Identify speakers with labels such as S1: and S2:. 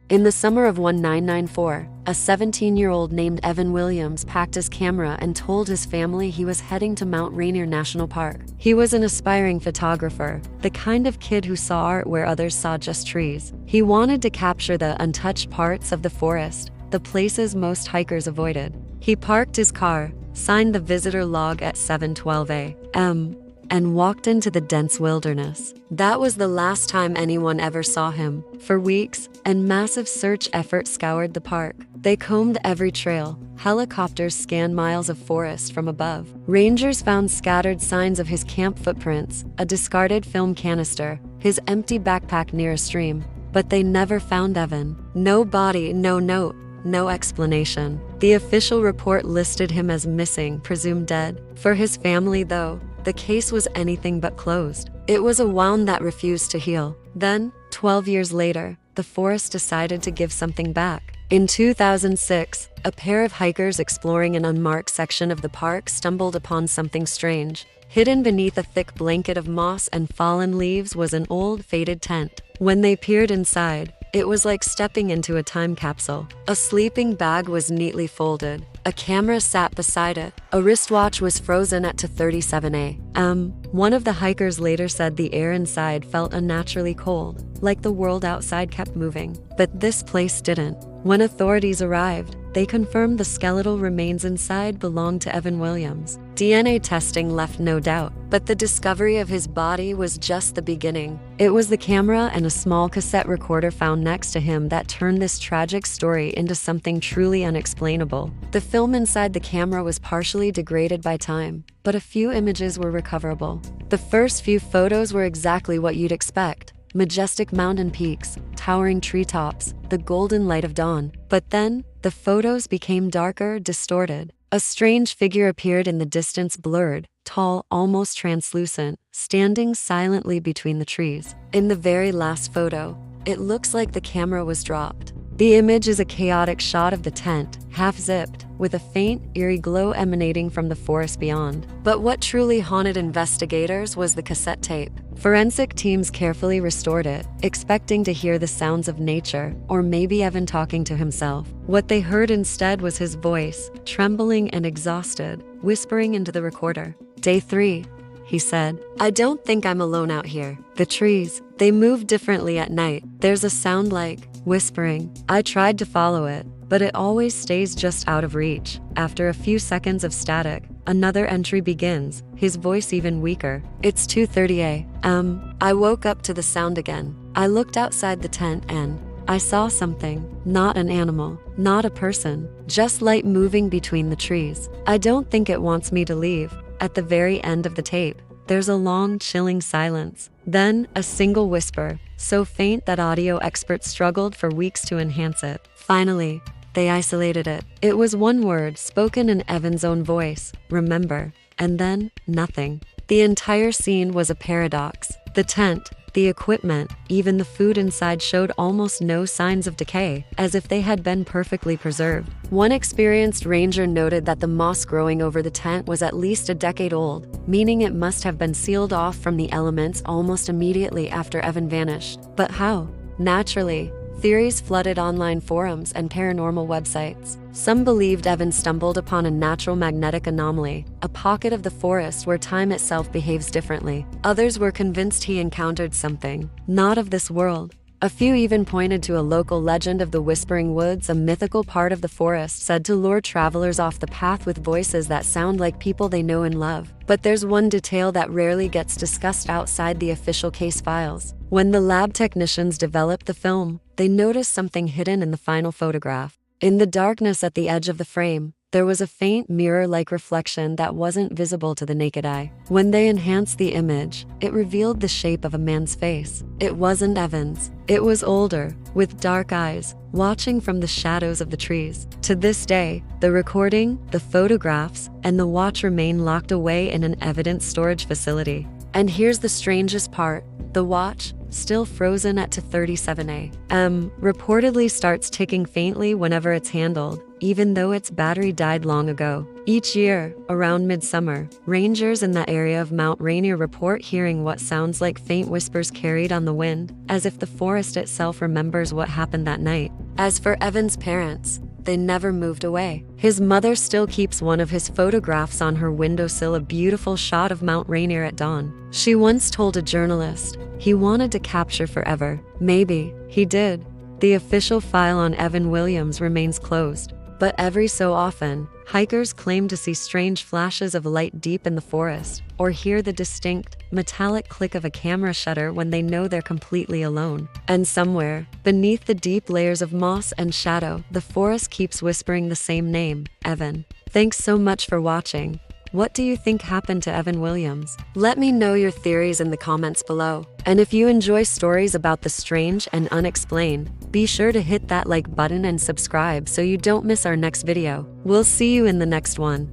S1: In the summer of 1994, a 17-year-old named Evan Williams packed his camera and told his family he was heading to Mount Rainier National Park. He was an aspiring photographer, the kind of kid who saw art where others saw just trees. He wanted to capture the untouched parts of the forest, the places most hikers avoided. He parked his car, signed the visitor log at 7:12 a.m., and walked into the dense wilderness. That was the last time anyone ever saw him. For weeks, and massive search efforts scoured the park. They combed every trail. Helicopters scanned miles of forest from above. Rangers found scattered signs of his camp footprints, a discarded film canister, his empty backpack near a stream. But they never found Evan. No body, no note, no explanation. The official report listed him as missing, presumed dead. For his family, though, the case was anything but closed. It was a wound that refused to heal. Then, 12 years later, the forest decided to give something back. In 2006, a pair of hikers exploring an unmarked section of the park stumbled upon something strange. Hidden beneath a thick blanket of moss and fallen leaves was an old, faded tent. When they peered inside, it was like stepping into a time capsule. A sleeping bag was neatly folded. A camera sat beside it. A wristwatch was frozen at 2:37 a.m. One of the hikers later said the air inside felt unnaturally cold, like the world outside kept moving. But this place didn't. When authorities arrived, they confirmed the skeletal remains inside belonged to Evan Williams. DNA testing left no doubt, but the discovery of his body was just the beginning. It was the camera and a small cassette recorder found next to him that turned this tragic story into something truly unexplainable. The film inside the camera was partially degraded by time, but a few images were recoverable. The first few photos were exactly what you'd expect. Majestic mountain peaks, towering treetops, the golden light of dawn. But then, the photos became darker, distorted. A strange figure appeared in the distance, blurred, tall, almost translucent, standing silently between the trees. In the very last photo, it looks like the camera was dropped. The image is a chaotic shot of the tent, half-zipped, with a faint, eerie glow emanating from the forest beyond. But what truly haunted investigators was the cassette tape. Forensic teams carefully restored it, expecting to hear the sounds of nature, or maybe Evan talking to himself. What they heard instead was his voice, trembling and exhausted, whispering into the recorder. "Day 3, he said. I don't think I'm alone out here. The trees, they move differently at night. There's a sound like whispering. I tried to follow it, but it always stays just out of reach. After a few seconds of static, another entry begins, his voice even weaker. It's 2:30 a.m. I woke up to the sound again. I looked outside the tent and I saw something. Not an animal, not a person, just light moving between the trees. I don't think it wants me to leave." At the very end of the tape, there's a long, chilling silence. Then, a single whisper, so faint that audio experts struggled for weeks to enhance it. Finally, they isolated it. It was one word, spoken in Evan's own voice, "Remember." And then, nothing. The entire scene was a paradox. The tent, the equipment, even the food inside showed almost no signs of decay, as if they had been perfectly preserved. One experienced ranger noted that the moss growing over the tent was at least a decade old, meaning it must have been sealed off from the elements almost immediately after Evan vanished. But how? Naturally, theories flooded online forums and paranormal websites. Some believed Evan stumbled upon a natural magnetic anomaly, a pocket of the forest where time itself behaves differently. Others were convinced he encountered something not of this world. A few even pointed to a local legend of the Whispering Woods, a mythical part of the forest said to lure travelers off the path with voices that sound like people they know and love. But there's one detail that rarely gets discussed outside the official case files. When the lab technicians developed the film, they noticed something hidden in the final photograph. In the darkness at the edge of the frame, there was a faint mirror-like reflection that wasn't visible to the naked eye. When they enhanced the image, it revealed the shape of a man's face. It wasn't Evan's. It was older, with dark eyes, watching from the shadows of the trees. To this day, the recording, the photographs, and the watch remain locked away in an evidence storage facility. And here's the strangest part. The watch, still frozen at 2:37 a.m., reportedly starts ticking faintly whenever it's handled, even though its battery died long ago. Each year, around midsummer, rangers in that area of Mount Rainier report hearing what sounds like faint whispers carried on the wind, as if the forest itself remembers what happened that night. As for Evan's parents, they never moved away. His mother still keeps one of his photographs on her windowsill, a beautiful shot of Mount Rainier at dawn. She once told a journalist he wanted to capture forever. Maybe he did. The official file on Evan Williams remains closed, but every so often, hikers claim to see strange flashes of light deep in the forest, or hear the distinct, metallic click of a camera shutter when they know they're completely alone. And somewhere, beneath the deep layers of moss and shadow, the forest keeps whispering the same name, Evan. Thanks so much for watching. What do you think happened to Evan Williams? Let me know your theories in the comments below. And if you enjoy stories about the strange and unexplained, be sure to hit that like button and subscribe so you don't miss our next video. We'll see you in the next one.